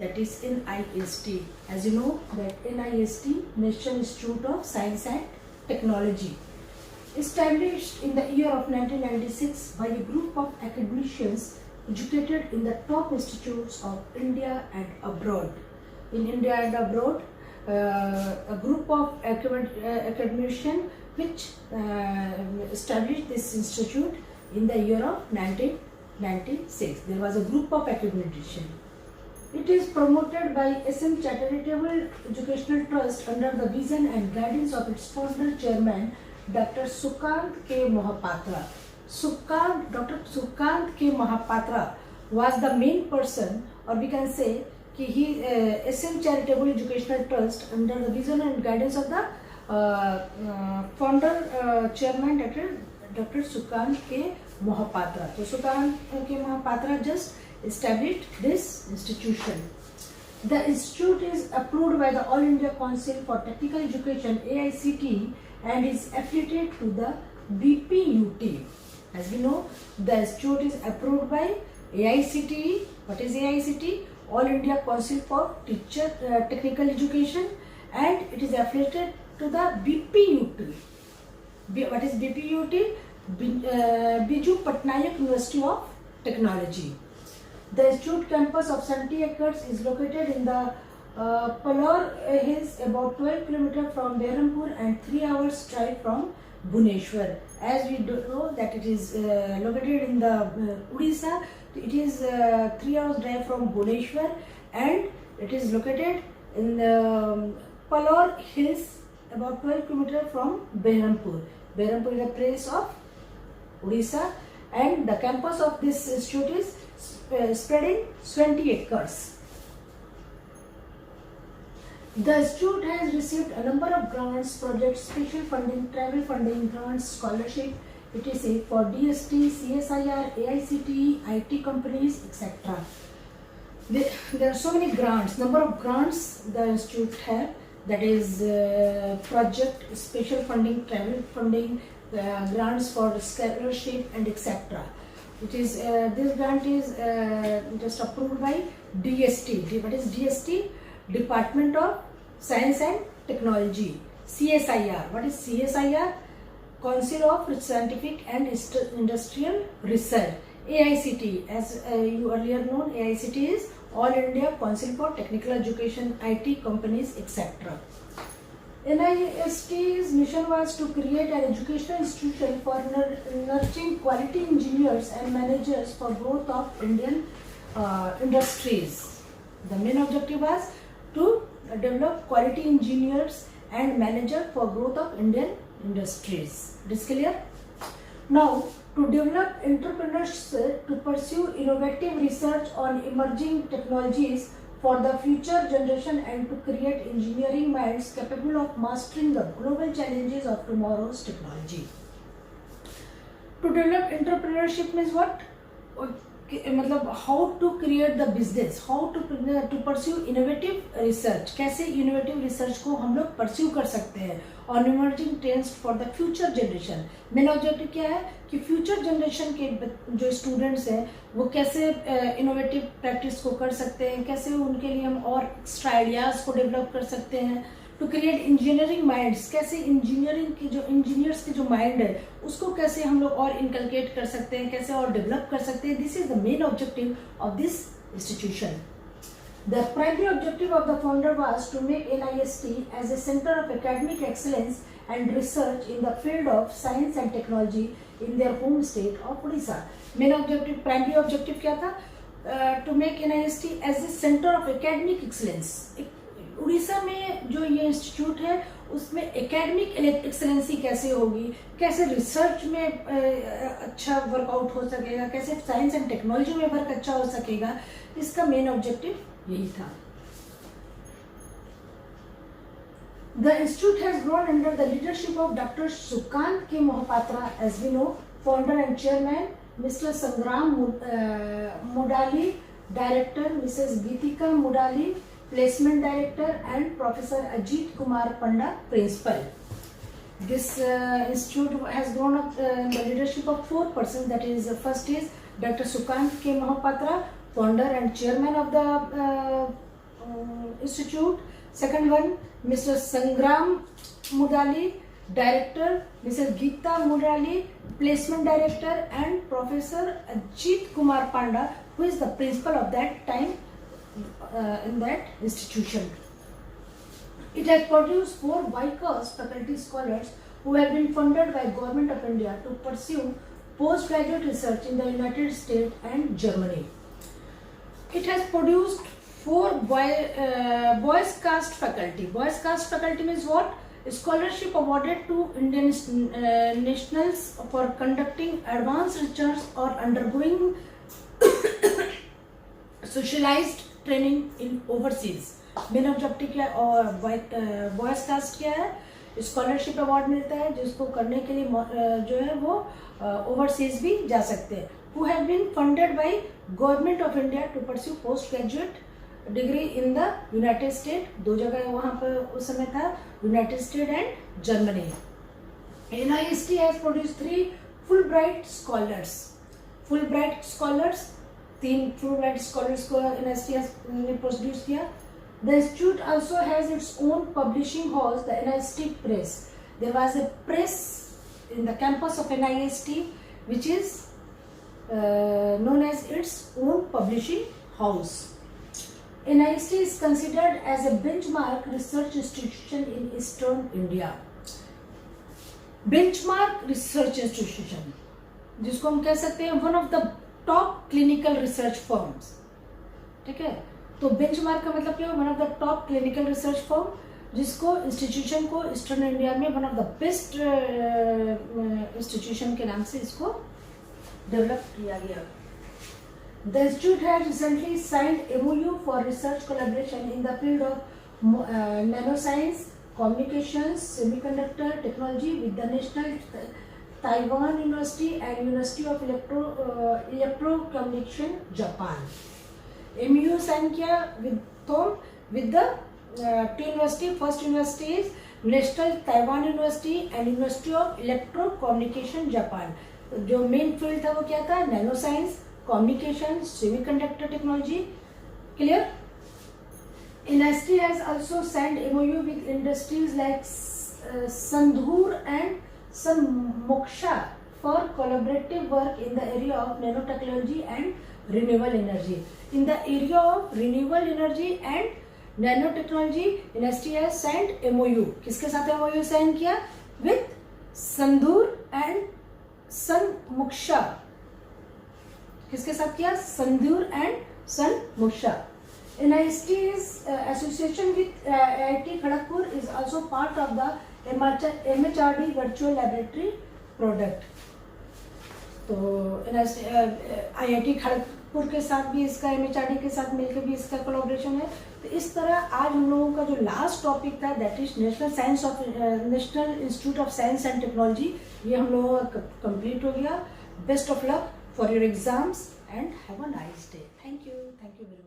that is NIST. As you know that NIST, National Institute of Science and Technology, established in the year of 1996 by a group of academicians educated in the top institutes of India and abroad. In India and abroad, a group of academicians which established this institute in the year of 1996. There was a group of academicians. It is promoted by SM Charitable Educational Trust under the vision and guidance of its founder chairman, Dr. Sukant K. Mohapatra. Dr. Sukant K. Mohapatra was the main person, or we can say कि he SM Charitable Educational Trust under the vision and guidance of the founder chairman Dr. Sukant K. Mohapatra. So Sukant K. Mohapatra just established this institution. The institute is approved by the All India Council for Technical Education AICTE and is affiliated to the BPUT. As we know, the institute is approved by AICTE. What is AICTE? All India Council for Technical Education, and it is affiliated to the BPUT. What is BPUT? Biju Patnaik University of Technology. The institute campus of 70 acres is located in the Palor Hills, about 12 km from Berhampur and 3 hours drive from Bhubaneswar. As we know that it is located in the Odisha, it is 3 hours drive from Bhubaneswar, and it is located in the Palor Hills, about 12 km from Berhampur. Berhampur is a place of Odisha, and the campus of this institute is spread in 20 acres. The institute has received a number of grants, projects, special funding, travel funding, grants, scholarship, etc. for DST, CSIR, AICTE, IT companies, etc. There are so many grants, number of grants the institute have, that is project, special funding, travel funding, grants for scholarship and etc. It is this grant is just approved by DST. What is DST? Department of Science and Technology. CSIR. What is CSIR? Council of Scientific and Industrial Research. AICTE, as you earlier known, AICTE is All India Council for Technical Education, IT companies, etc. NIST's mission was to create an educational institution for nurturing quality engineers and managers for growth of Indian industries. The main objective was to develop quality engineers and managers for growth of Indian industries. It is clear? Now, to develop entrepreneurs to pursue innovative research on emerging technologies for the future generation and to create engineering minds capable of mastering the global challenges of tomorrow's technology. To develop entrepreneurship means what? मतलब how to create the business, how to pursue innovative research, कैसे innovative research को हम लोग pursue कर सकते हैं on emerging trends for the future generation. Main objective क्या है कि future generation के जो students हैं वो कैसे innovative practice को कर सकते हैं, कैसे उनके लिए हम और extra ideas को develop कर सकते हैं, to create engineering minds, कैसे engineering की जो engineers की जो mind है उसको कैसे हम लोग और inculcate कर सकते हैं, कैसे और develop कर सकते हैं. This is the main objective of this institution. The primary objective of the founder was to make NIST as a center of academic excellence and research in the field of science and technology in their home state of Odisha. Main objective, primary objective क्या था? To make NIST as a center of academic excellence. Orissa में जो ये institute है उसमें academic excellency कैसे होगी, कैसे रिसर्च में अच्छा वर्कआउट हो सकेगा, कैसे साइंस एंड टेक्नोलॉजी में वर्क अच्छा हो सकेगा, इसका मेन ऑब्जेक्टिव यही था. The institute has grown under the leadership of Dr. Sukant K. Mohapatra, as we know, founder and chairman, Mr. Sangram Mudali, director, Mrs. Geetika Mudali, placement director, and Professor Ajit Kumar Panda, principal. This institute has grown up in the leadership of 4 persons. That is, first is Dr. Sukant K. Mohapatra, founder and chairman of the Institute. Second one, Mr. Sangram Mudali, Director, Mrs. Geeta Mudali, Placement Director, and Professor Ajit Kumar Panda, who is the principal of that time in that institution. It has produced 4 Vickers faculty scholars who have been funded by Government of India to pursue postgraduate research in the United States and Germany. It has produced 4 Boys Caste faculty. Boys Caste faculty means what? Scholarship awarded to Indian nationals for conducting advanced research or undergoing socialized training in overseas. Main objective क्या है और boys cast क्या है? Scholarship award मिलता है जिसको करने के लिए जो है वो ओवरसीज भी जा सकते हैं. Who have been funded by government of India to pursue post graduate degree in the United State. 2 जगह वहाँ पर उस समय था, United State and Germany. NIST has produce 3 Fulbright scholars. Fulbright scholars 3 Fulbright scholars को NIST ने produce किया. The institute also has its own publishing house, the NIST Press. There was a press in the campus of NIST which is known as its own publishing house. NIST is considered as a benchmark research institution in Eastern India. Benchmark research institution, जिसको हम कह सकते हैं one of the top clinical research firms. ठीक है, तो benchmark का मतलब क्या है? One of the top clinical research firm, जिसको इंस्टीट्यूशन को ईस्टर्न इंडिया में one of the best institution के नाम से इसको डेवलप किया गया. The institute has recently signed MOU for research collaboration in the field of nano science, communications, semiconductor technology with the National Taiwan University and University of Electro Communication Japan. MOU sign किया with the 2 university. First university is National Taiwan University and University of Electro Communication Japan. जो main field था वो क्या था? Nano science, communication, semiconductor technology. Clear? NIST has also signed MOU with industries like Sandhur and Sanmoksha for collaborative work in the area of nanotechnology and renewable energy. In the area of renewable energy and nanotechnology, NIST has signed MOU. किसके साथ MOU sign किया? With Sandhur and Sanmoksha. किसके साथ किया? Sandhur and Sanmoksha. NIST is association with IIT Kharagpur is also part of the MHRD virtual laboratory product. तो IIT Kharagpur के साथ भी इसका MHRD के साथ मिलकर भी इसका कोलैबोरेशन है. तो इस तरह आज हम लोगों का जो लास्ट टॉपिक था that is national institute of science and technology, ये हम लोगों का कंप्लीट हो गया. Best of luck for your exams and have a nice day. Thank you very much.